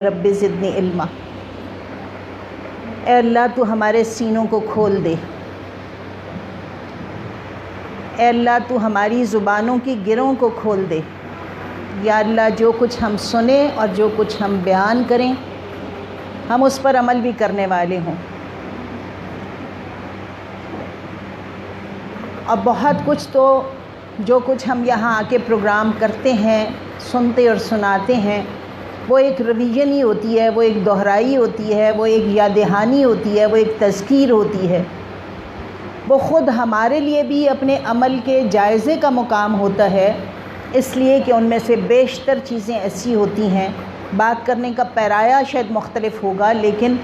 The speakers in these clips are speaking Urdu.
رب زدنی علما۔ اے اللہ تو ہمارے سینوں کو کھول دے، اے اللہ تو ہماری زبانوں کی گروں کو کھول دے۔ یا اللہ جو کچھ ہم سنیں اور جو کچھ ہم بیان کریں ہم اس پر عمل بھی کرنے والے ہوں، اور بہت کچھ تو جو کچھ ہم یہاں آ کے پروگرام کرتے ہیں، سنتے اور سناتے ہیں، وہ ایک ریویژن ہی ہوتی ہے، وہ ایک دہرائی ہوتی ہے، وہ ایک یاد دہانی ہوتی ہے، وہ ایک تذکیر ہوتی ہے۔ وہ خود ہمارے لیے بھی اپنے عمل کے جائزے کا مقام ہوتا ہے، اس لیے کہ ان میں سے بیشتر چیزیں ایسی ہوتی ہیں، بات کرنے کا پیرایا شاید مختلف ہوگا لیکن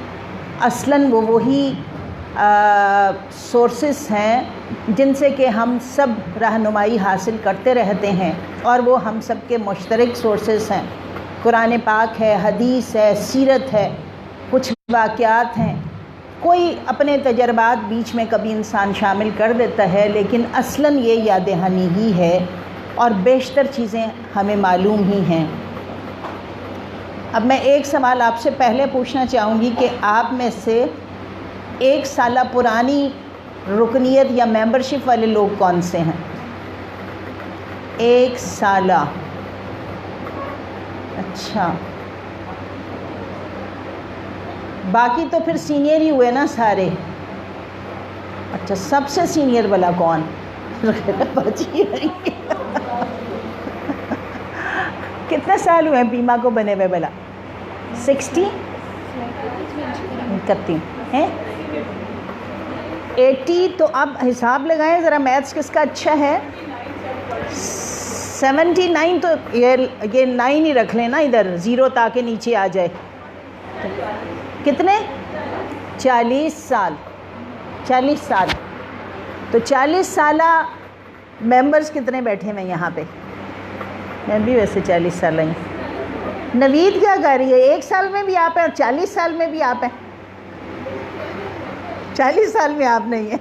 اصلاً وہ وہی سورسز ہیں جن سے کہ ہم سب رہنمائی حاصل کرتے رہتے ہیں، اور وہ ہم سب کے مشترک سورسز ہیں۔ قرآن پاک ہے، حدیث ہے، سیرت ہے، کچھ واقعات ہیں، کوئی اپنے تجربات بیچ میں کبھی انسان شامل کر دیتا ہے، لیکن اصلاً یہ یاد دہانی ہی ہے اور بیشتر چیزیں ہمیں معلوم ہی ہیں۔ اب میں ایک سوال آپ سے پہلے پوچھنا چاہوں گی کہ آپ میں سے 1 سالہ پرانی رکنیت یا ممبرشپ والے لوگ کون سے ہیں؟ 1 سالہ، اچھا، باقی تو پھر سینئر ہی ہوئے نا سارے۔ اچھا، سب سے سینئر والا کون؟ کتنے سال ہوئے ہیں بیما کو بنے ہوئے بلا؟ 60 کرتی ہیں 80، تو اب حساب لگائیں ذرا، میتھس کس کا اچھا ہے؟ 79، تو یہ 9 ہی رکھ لیں نا ادھر، 0 تاکہ نیچے آ جائے۔ کتنے؟ 40 سال۔ 40 سال، تو 40 سالہ ممبرز کتنے بیٹھے ہوئے یہاں پہ؟ میں بھی ویسے 40 سالہ ہی۔ نوید کیا کر رہی ہے؟ 1 سال میں بھی آپ ہیں اور 40 سال میں بھی آپ ہیں؟ 40 سال میں آپ نہیں ہیں؟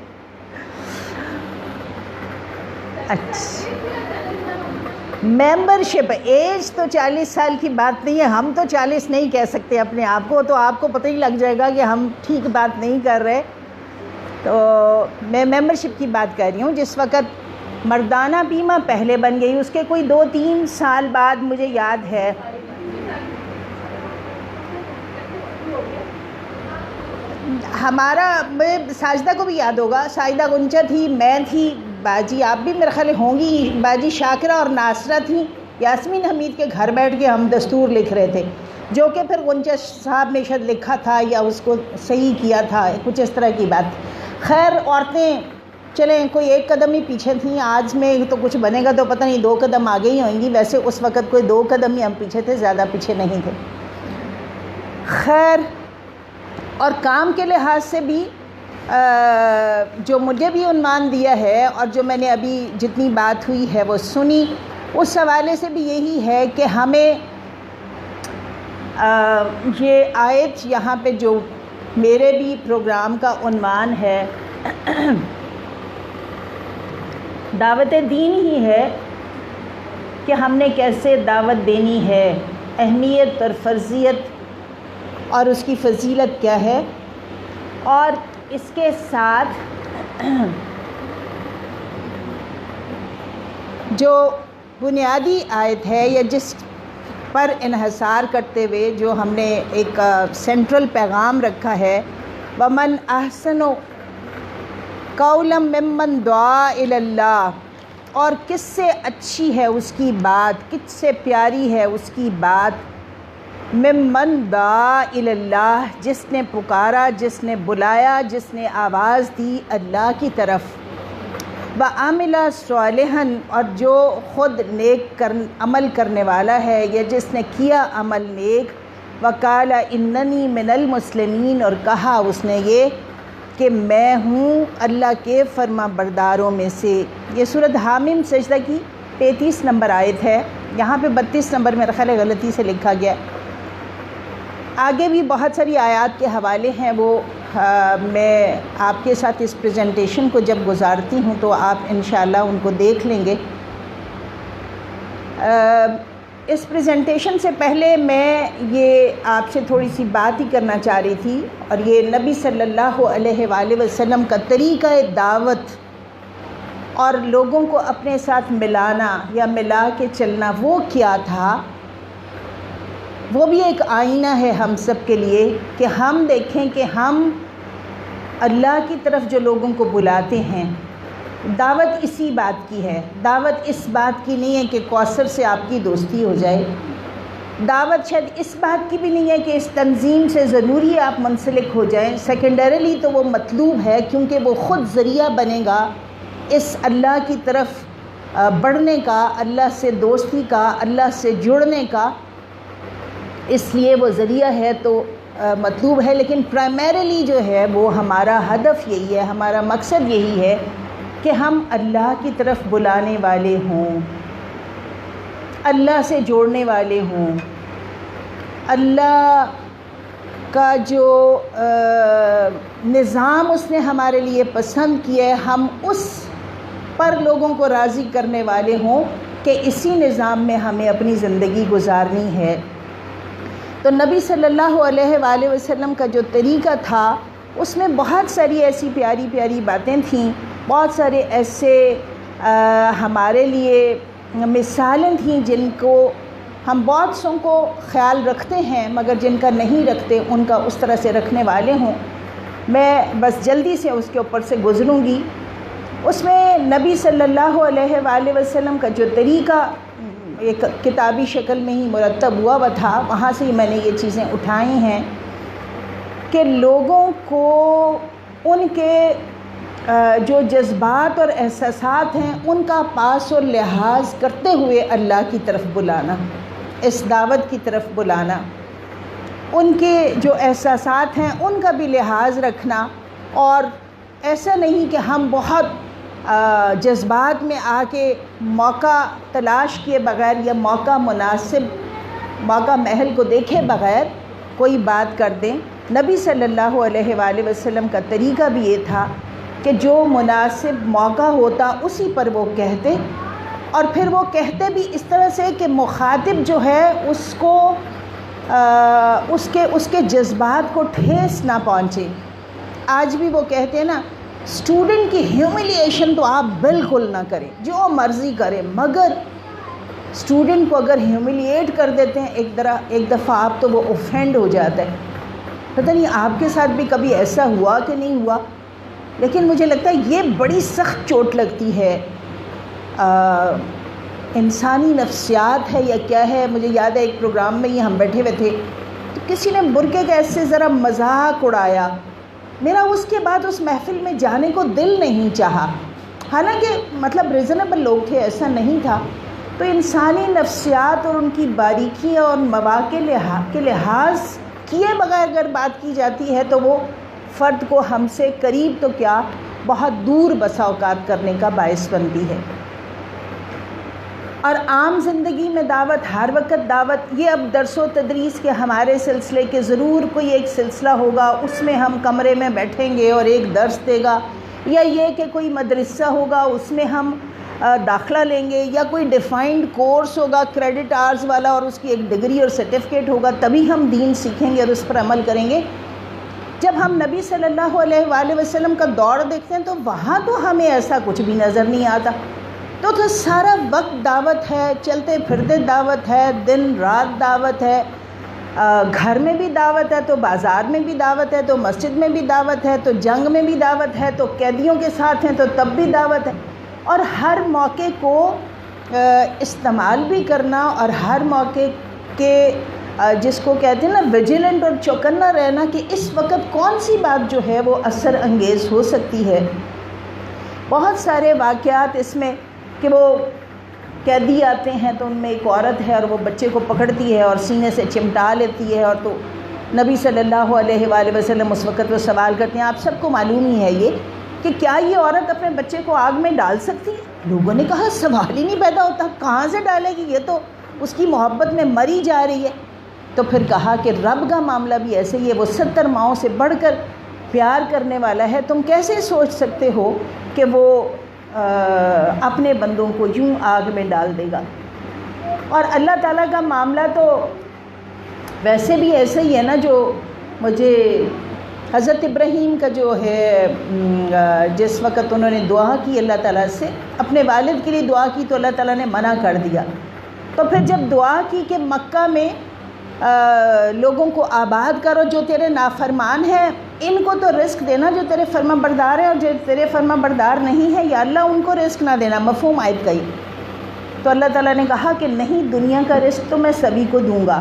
اچھا، ممبرشپ ایج تو 40 سال کی بات نہیں ہے، ہم تو 40 نہیں کہہ سکتے اپنے آپ کو، تو آپ کو پتہ ہی لگ جائے گا کہ ہم ٹھیک بات نہیں کر رہے۔ تو میں ممبرشپ کی بات کر رہی ہوں۔ جس وقت مردانہ بیمہ پہلے بن گئی، اس کے کوئی 2-3 سال بعد مجھے یاد ہے ہمارا، ساجدہ کو بھی یاد ہوگا، ساجدہ گنچا تھی، میں تھی، باجی آپ بھی میرے خیال ہوں گی، باجی شاکرہ اور ناصرہ تھیں، یاسمین حمید کے گھر بیٹھ کے ہم دستور لکھ رہے تھے، جو کہ پھر گنچا صاحب نے شاید لکھا تھا یا اس کو صحیح کیا تھا، کچھ اس طرح کی بات۔ خیر، عورتیں چلیں کوئی 1 قدم ہی پیچھے تھیں، آج میں تو کچھ بنے گا تو پتہ نہیں 2 قدم آگے ہی ہوئیں گی، ویسے اس وقت کوئی 2 قدم ہی ہم پیچھے تھے، زیادہ پیچھے نہیں تھے۔ خیر، اور کام کے لحاظ سے بھی جو مجھے بھی عنوان دیا ہے اور جو میں نے ابھی جتنی بات ہوئی ہے وہ سنی، اس حوالے سے بھی یہی ہے کہ ہمیں یہ آیت یہاں پہ جو میرے بھی پروگرام کا عنوان ہے دعوت دین ہی ہے کہ ہم نے کیسے دعوت دینی ہے، اہمیت اور فرضیت اور اس کی فضیلت کیا ہے، اور اس کے ساتھ جو بنیادی آیت ہے یا جس پر انحصار کرتے ہوئے جو ہم نے ایک سینٹرل پیغام رکھا ہے، وَمَنْ أَحْسَنُ قَوْلًا مِّمَّنْ دَعَا إِلَى اللَّهِ، اور کس سے اچھی ہے اس کی بات، کس سے پیاری ہے اس کی بات، ممن دعا الی اللہ، جس نے پکارا، جس نے بلایا، جس نے آواز دی اللہ کی طرف، وعمل صالحا، اور جو خود نیک عمل کرنے والا ہے یا جس نے کیا عمل نیک، وقال اننی من المسلمین، اور کہا اس نے یہ کہ میں ہوں اللہ کے فرما برداروں میں سے۔ یہ سورۃ حامیم سجدہ کی 33 نمبر آیت ہے، یہاں پہ 32 نمبر میرا خیال ہے غلطی سے لکھا گیا۔ آگے بھی بہت ساری آیات کے حوالے ہیں، وہ میں آپ کے ساتھ اس پریزنٹیشن کو جب گزارتی ہوں تو آپ انشاءاللہ ان کو دیکھ لیں گے۔ اس پریزنٹیشن سے پہلے میں یہ آپ سے تھوڑی سی بات ہی کرنا چاہ رہی تھی، اور یہ نبی صلی اللہ علیہ وآلہ وسلم کا طریقہ دعوت اور لوگوں کو اپنے ساتھ ملانا یا ملا کے چلنا وہ کیا تھا، وہ بھی ایک آئینہ ہے ہم سب کے لیے کہ ہم دیکھیں کہ ہم اللہ کی طرف جو لوگوں کو بلاتے ہیں، دعوت اسی بات کی ہے، دعوت اس بات کی نہیں ہے کہ کوثر سے آپ کی دوستی ہو جائے، دعوت شاید اس بات کی بھی نہیں ہے کہ اس تنظیم سے ضروری آپ منسلک ہو جائیں، سیکنڈریلی تو وہ مطلوب ہے کیونکہ وہ خود ذریعہ بنے گا اس اللہ کی طرف بڑھنے کا، اللہ سے دوستی کا، اللہ سے جڑنے کا، اس لیے وہ ذریعہ ہے تو مطلوب ہے، لیکن پرائمریلی جو ہے وہ ہمارا ہدف یہی ہے، ہمارا مقصد یہی ہے کہ ہم اللہ کی طرف بلانے والے ہوں، اللہ سے جوڑنے والے ہوں، اللہ کا جو نظام اس نے ہمارے لیے پسند کیا ہے ہم اس پر لوگوں کو راضی کرنے والے ہوں کہ اسی نظام میں ہمیں اپنی زندگی گزارنی ہے۔ تو نبی صلی اللہ علیہ وآلہ وسلم کا جو طریقہ تھا اس میں بہت ساری ایسی پیاری پیاری باتیں تھیں، بہت سارے ایسے ہمارے لیے مثالیں تھیں جن کو ہم بہت سوں کو خیال رکھتے ہیں مگر جن کا نہیں رکھتے ان کا اس طرح سے رکھنے والے ہوں۔ میں بس جلدی سے اس کے اوپر سے گزروں گی۔ اس میں نبی صلی اللہ علیہ وآلہ وسلم کا جو طریقہ ایک کتابی شکل میں ہی مرتب ہوا تھا، وہاں سے ہی میں نے یہ چیزیں اٹھائی ہیں کہ لوگوں کو ان کے جو جذبات اور احساسات ہیں ان کا پاس اور لحاظ کرتے ہوئے اللہ کی طرف بلانا، اس دعوت کی طرف بلانا، ان کے جو احساسات ہیں ان کا بھی لحاظ رکھنا، اور ایسا نہیں کہ ہم بہت جذبات میں آ کے موقع تلاش کیے بغیر یا موقع محل کو دیکھے بغیر کوئی بات کر دیں۔ نبی صلی اللہ علیہ وآلہ وسلم کا طریقہ بھی یہ تھا کہ جو مناسب موقع ہوتا اسی پر وہ کہتے، اور پھر وہ کہتے بھی اس طرح سے کہ مخاطب جو ہے اس کو اس کے جذبات کو ٹھیس نہ پہنچے۔ آج بھی وہ کہتے ہیں نا، اسٹوڈنٹ کی ہیوملیشن تو آپ بالکل نہ کریں، جو مرضی کریں، مگر اسٹوڈنٹ کو اگر ہیوملیٹ کر دیتے ہیں ایک دفعہ آپ تو وہ اوفینڈ ہو جاتا ہے۔ پتہ نہیں آپ کے ساتھ بھی کبھی ایسا ہوا کہ نہیں ہوا، لیکن مجھے لگتا ہے یہ بڑی سخت چوٹ لگتی ہے، انسانی نفسیات ہے یا کیا ہے۔ مجھے یاد ہے ایک پروگرام میں ہی ہم بیٹھے ہوئے تھے تو کسی نے برقعے کا ایسے ذرا مذاق اڑایا، میرا اس کے بعد اس محفل میں جانے کو دل نہیں چاہا، حالانکہ مطلب ریزنیبل لوگ تھے، ایسا نہیں تھا۔ تو انسانی نفسیات اور ان کی باریکیاں اور مواقع کے لحاظ کیے بغیر اگر بات کی جاتی ہے تو وہ فرد کو ہم سے قریب تو کیا بہت دور بسا اوقات کرنے کا باعث بنتی ہے۔ اور عام زندگی میں دعوت، ہر وقت دعوت، یہ اب درس و تدریس کے ہمارے سلسلے کے ضرور کوئی ایک سلسلہ ہوگا، اس میں ہم کمرے میں بیٹھیں گے اور ایک درس دے گا، یا یہ کہ کوئی مدرسہ ہوگا اس میں ہم داخلہ لیں گے، یا کوئی ڈیفائنڈ کورس ہوگا کریڈٹ آورز والا اور اس کی ایک ڈگری اور سرٹیفکیٹ ہوگا، تبھی ہم دین سیکھیں گے اور اس پر عمل کریں گے۔ جب ہم نبی صلی اللہ علیہ وآلہ وسلم کا دور دیکھتے ہیں تو وہاں تو ہمیں ایسا کچھ بھی نظر نہیں آتا، تو سارا وقت دعوت ہے، چلتے پھرتے دعوت ہے، دن رات دعوت ہے، گھر میں بھی دعوت ہے تو بازار میں بھی دعوت ہے، تو مسجد میں بھی دعوت ہے، تو جنگ میں بھی دعوت ہے، تو قیدیوں کے ساتھ ہیں تو تب بھی دعوت ہے، اور ہر موقع کو استعمال بھی کرنا، اور ہر موقع کے جس کو کہتے ہیں نا ویجیلنٹ اور چوکنا رہنا کہ اس وقت کون سی بات جو ہے وہ اثر انگیز ہو سکتی ہے۔ بہت سارے واقعات اس میں کہ وہ قیدی آتے ہیں تو ان میں ایک عورت ہے اور وہ بچے کو پکڑتی ہے اور سینے سے چمٹا لیتی ہے، اور تو نبی صلی اللہ علیہ وآلہ وسلم اس وقت وہ سوال کرتے ہیں، آپ سب کو معلوم ہی ہے یہ کہ کیا یہ عورت اپنے بچے کو آگ میں ڈال سکتی ہے؟ لوگوں نے کہا سوال ہی نہیں پیدا ہوتا، کہاں سے ڈالے گی، یہ تو اس کی محبت میں مری جا رہی ہے۔ تو پھر کہا کہ رب کا معاملہ بھی ایسے ہی ہے، وہ 70 ماؤں سے بڑھ کر پیار کرنے والا ہے، تم کیسے سوچ سکتے ہو کہ وہ اپنے بندوں کو یوں آگ میں ڈال دے گا۔ اور اللہ تعالیٰ کا معاملہ تو ویسے بھی ایسا ہی ہے نا، جو مجھے حضرت ابراہیم کا جو ہے جس وقت انہوں نے دعا کی اللہ تعالیٰ سے، اپنے والد کے لیے دعا کی تو اللہ تعالیٰ نے منع کر دیا، تو پھر جب دعا کی کہ مکہ میں لوگوں کو آباد کرو جو تیرے نافرمان ہیں، ان کو تو رزق دینا جو تیرے فرما بردار ہیں، اور جو تیرے فرما بردار نہیں ہے یا اللہ ان کو رزق نہ دینا، مفہوم آیت کا ہی۔ تو اللہ تعالیٰ نے کہا کہ نہیں، دنیا کا رزق تو میں سبھی کو دوں گا،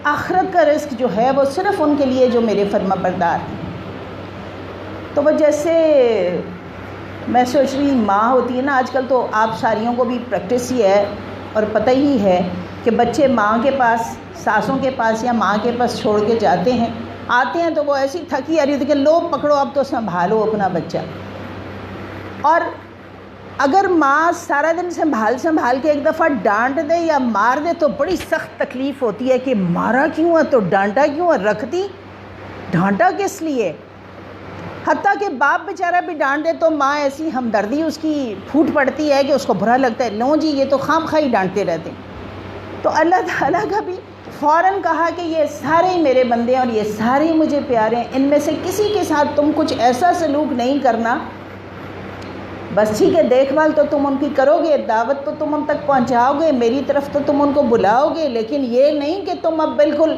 آخرت کا رزق جو ہے وہ صرف ان کے لیے جو میرے فرما بردار ہیں۔ تو وہ جیسے میں سوچ رہی ماں ہوتی ہے نا، آج کل تو آپ ساریوں کو بھی پریکٹس ہی ہے اور پتہ ہی ہے کہ بچے ماں کے پاس، ساسوں کے پاس یا ماں کے پاس چھوڑ کے جاتے ہیں، آتے ہیں تو وہ ایسی تھکی آ رہی ہوتی کہ لو پکڑو اب تو سنبھالو اپنا بچہ، اور اگر ماں سارا دن سنبھال کے ایک دفعہ ڈانٹ دے یا مار دے تو بڑی سخت تکلیف ہوتی ہے کہ مارا کیوں ہے، تو ڈانٹا کیوں ہے، رکھتی ڈانٹا کس لیے۔ حتیٰ کہ باپ بیچارہ بھی ڈانٹ دے تو ماں ایسی ہمدردی اس کی پھوٹ پڑتی ہے کہ اس کو برا لگتا ہے، لو جی یہ تو خام خواہ ہی ڈانٹتے رہتے ہیں۔ تو اللہ تعالیٰ کا بھی فوراً کہا کہ یہ سارے ہی میرے بندے ہیں اور یہ سارے ہی مجھے پیارے ہیں، ان میں سے کسی کے ساتھ تم کچھ ایسا سلوک نہیں کرنا، بس ٹھیک ہے دیکھ بھال تو تم ان کی کرو گے، دعوت تو تم ان تک پہنچاؤ گے، میری طرف تو تم ان کو بلاؤ گے، لیکن یہ نہیں کہ تم اب بالکل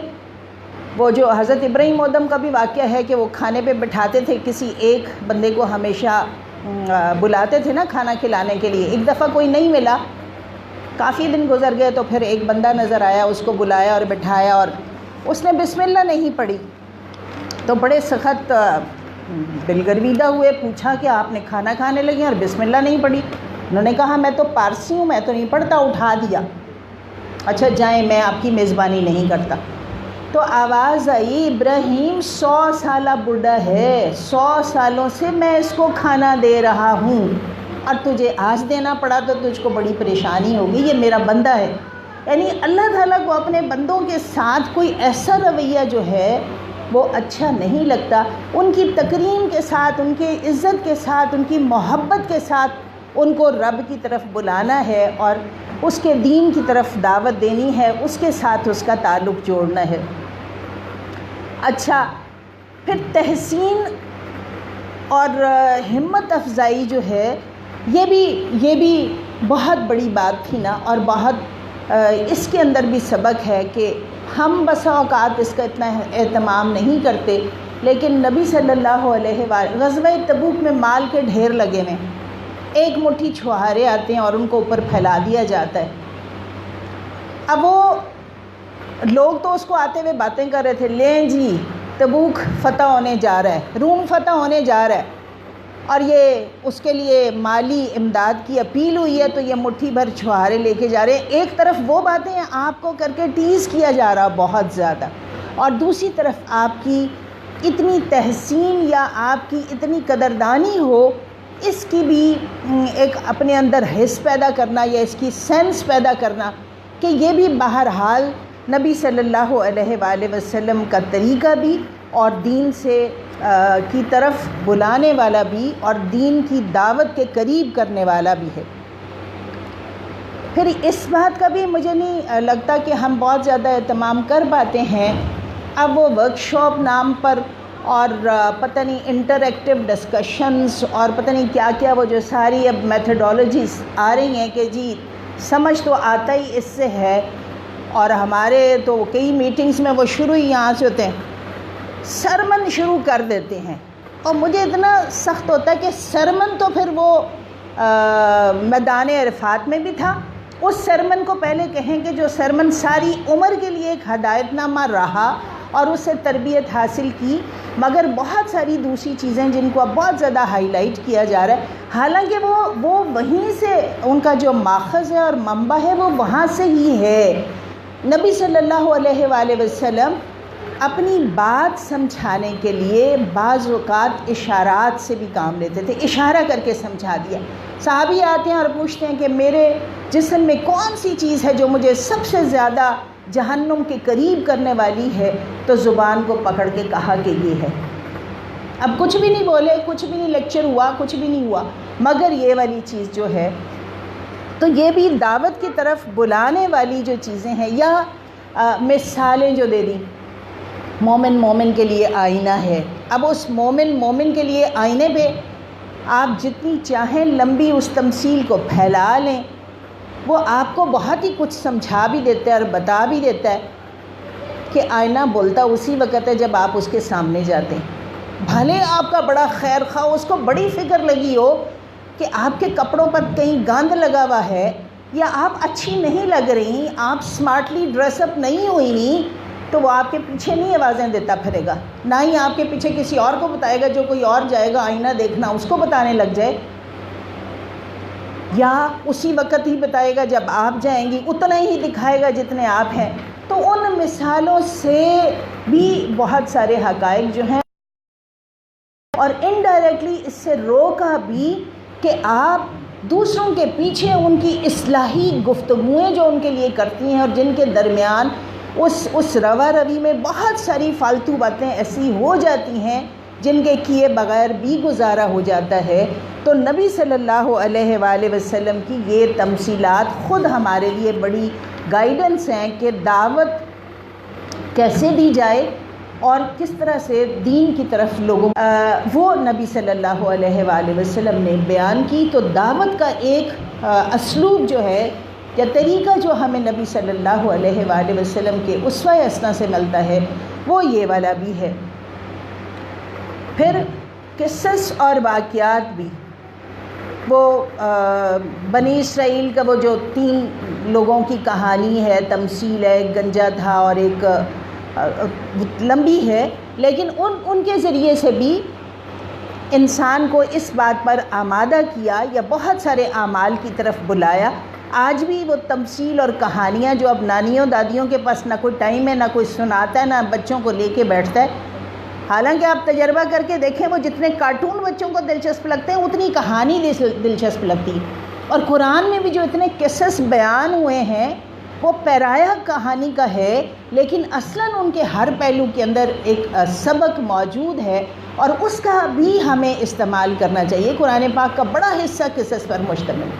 وہ جو حضرت ابراہیم ادم کا بھی واقعہ ہے کہ وہ کھانے پہ بٹھاتے تھے، کسی ایک بندے کو ہمیشہ بلاتے تھے نا کھانا کھلانے کے لیے، ایک دفعہ کوئی نہیں ملا، کافی دن گزر گئے تو پھر ایک بندہ نظر آیا، اس کو بلایا اور بٹھایا، اور اس نے بسم اللہ نہیں پڑھی تو بڑے سخت دل گرویدہ ہوئے، پوچھا کہ آپ نے کھانا کھانے لگے اور بسم اللہ نہیں پڑھی؟ انہوں نے کہا میں تو پارسی ہوں، میں تو نہیں پڑھتا، اٹھا دیا، اچھا جائیں میں آپ کی میزبانی نہیں کرتا۔ تو آواز آئی ابراہیم 100 سالہ بوڑھا ہے، 100 سالوں سے میں اس کو کھانا دے رہا ہوں اور تجھے آج دینا پڑا تو تجھ کو بڑی پریشانی ہوگی، یہ میرا بندہ ہے۔ یعنی اللہ تعالیٰ کو اپنے بندوں کے ساتھ کوئی ایسا رویہ جو ہے وہ اچھا نہیں لگتا، ان کی تکریم کے ساتھ، ان کی عزت کے ساتھ، ان کی محبت کے ساتھ ان کو رب کی طرف بلانا ہے اور اس کے دین کی طرف دعوت دینی ہے، اس کے ساتھ اس کا تعلق جوڑنا ہے۔ اچھا، پھر تحسین اور ہمت افزائی جو ہے یہ بھی بہت بڑی بات تھی نا، اور بہت اس کے اندر بھی سبق ہے کہ ہم بسا اوقات اس کا اتنا اہتمام نہیں کرتے، لیکن نبی صلی اللہ علیہ وآلہ غزوہ تبوک میں مال کے ڈھیر لگے ہوئے، ایک مٹھی چھوہارے آتے ہیں اور ان کو اوپر پھیلا دیا جاتا ہے۔ اب وہ لوگ تو اس کو آتے ہوئے باتیں کر رہے تھے، لیں جی تبوک فتح ہونے جا رہا ہے، روم فتح ہونے جا رہا ہے، اور یہ اس کے لیے مالی امداد کی اپیل ہوئی ہے، تو یہ مٹھی بھر چھوہارے لے کے جا رہے ہیں۔ ایک طرف وہ باتیں آپ کو کر کے ٹیز کیا جا رہا بہت زیادہ، اور دوسری طرف آپ کی اتنی تحسین یا آپ کی اتنی قدردانی ہو، اس کی بھی ایک اپنے اندر حس پیدا کرنا یا اس کی سینس پیدا کرنا کہ یہ بھی بہرحال نبی صلی اللہ علیہ وآلہ وسلم کا طریقہ بھی، اور دین سے کی طرف بلانے والا بھی، اور دین کی دعوت کے قریب کرنے والا بھی ہے۔ پھر اس بات کا بھی مجھے نہیں لگتا کہ ہم بہت زیادہ اہتمام کر پاتے ہیں، اب وہ ورک شاپ نام پر اور پتہ نہیں انٹریکٹیو ڈسکشنز اور پتہ نہیں کیا کیا وہ جو ساری اب میتھڈالوجیز آ رہی ہیں کہ جی سمجھ تو آتا ہی اس سے ہے، اور ہمارے تو کئی میٹنگز میں وہ شروع ہی یہاں سے ہوتے ہیں، سرمن شروع کر دیتے ہیں، اور مجھے اتنا سخت ہوتا ہے کہ سرمن تو پھر وہ میدان عرفات میں بھی تھا، اس سرمن کو پہلے کہیں کہ جو سرمن ساری عمر کے لیے ایک ہدایت نامہ رہا اور اس سے تربیت حاصل کی، مگر بہت ساری دوسری چیزیں جن کو اب بہت زیادہ ہائی لائٹ کیا جا رہا ہے، حالانکہ وہ وہیں سے ان کا جو ماخذ ہے اور منبع ہے وہ وہاں سے ہی ہے۔ نبی صلی اللہ علیہ وآلہ وسلم اپنی بات سمجھانے کے لیے بعض اوقات اشارات سے بھی کام لیتے تھے، اشارہ کر کے سمجھا دیا۔ صحابی آتے ہیں اور پوچھتے ہیں کہ میرے جسم میں کون سی چیز ہے جو مجھے سب سے زیادہ جہنم کے قریب کرنے والی ہے، تو زبان کو پکڑ کے کہا کہ یہ ہے۔ اب کچھ بھی نہیں بولے، کچھ بھی نہیں لیکچر ہوا، کچھ بھی نہیں ہوا، مگر یہ والی چیز جو ہے تو یہ بھی دعوت کی طرف بلانے والی جو چیزیں ہیں، یا مثالیں جو دے دیں، مومن مومن کے لیے آئینہ ہے. اب اس مومن مومن کے لیے آئینے پہ آپ جتنی چاہیں لمبی اس تمثیل کو پھیلا لیں، وہ آپ کو بہت ہی کچھ سمجھا بھی دیتا ہے اور بتا بھی دیتا ہے کہ آئینہ بولتا اسی وقت ہے جب آپ اس کے سامنے جاتے ہیں. بھلے آپ کا بڑا خیر خواہ، اس کو بڑی فکر لگی ہو کہ آپ کے کپڑوں پر کہیں گاند لگا ہوا ہے، یا آپ اچھی نہیں لگ رہی، آپ اسمارٹلی ڈریس اپ نہیں ہوئی، تو وہ آپ کے پیچھے نہیں آوازیں دیتا پھرے گا، نہ ہی آپ کے پیچھے کسی اور کو بتائے گا. جو کوئی اور جائے گا آئینہ دیکھنا اس کو بتانے لگ جائے، یا اسی وقت ہی بتائے گا جب آپ جائیں گی، اتنا ہی دکھائے گا جتنے آپ ہیں. تو ان مثالوں سے بھی بہت سارے حقائق جو ہیں، اور انڈائریکٹلی اس سے روکا بھی کہ آپ دوسروں کے پیچھے ان کی اصلاحی گفتگویں جو ان کے لیے کرتی ہیں، اور جن کے درمیان اس روا روی میں بہت ساری فالتو باتیں ایسی ہو جاتی ہیں جن کے کیے بغیر بھی گزارا ہو جاتا ہے. تو نبی صلی اللہ علیہ وآلہ وسلم کی یہ تمثیلات خود ہمارے لیے بڑی گائیڈنس ہیں کہ دعوت کیسے دی جائے اور کس طرح سے دین کی طرف لوگوں وہ نبی صلی اللہ علیہ وآلہ وسلم نے بیان کی. تو دعوت کا ایک اسلوب جو ہے یا طریقہ جو ہمیں نبی صلی اللہ علیہ وآلہ وسلم کے اسوہ حسنہ سے ملتا ہے وہ یہ والا بھی ہے. پھر قصص اور واقعات بھی، وہ بنی اسرائیل کا وہ جو 3 لوگوں کی کہانی ہے، تمثیل ہے، ایک گنجا تھا اور ایک لمبی ہے، لیکن ان کے ذریعے سے بھی انسان کو اس بات پر آمادہ کیا یا بہت سارے اعمال کی طرف بلایا. آج بھی وہ تمثیل اور کہانیاں جو اب نانیوں دادیوں کے پاس نہ کوئی ٹائم ہے، نہ کوئی سناتا ہے، نہ بچوں کو لے کے بیٹھتا ہے. حالانکہ آپ تجربہ کر کے دیکھیں، وہ جتنے کارٹون بچوں کو دلچسپ لگتے ہیں اتنی کہانی دلچسپ لگتی. اور قرآن میں بھی جو اتنے قصص بیان ہوئے ہیں وہ پیرایا کہانی کا ہے، لیکن اصلاً ان کے ہر پہلو کے اندر ایک سبق موجود ہے، اور اس کا بھی ہمیں استعمال کرنا چاہیے. قرآن پاک کا بڑا حصہ قصص پر مشتمل،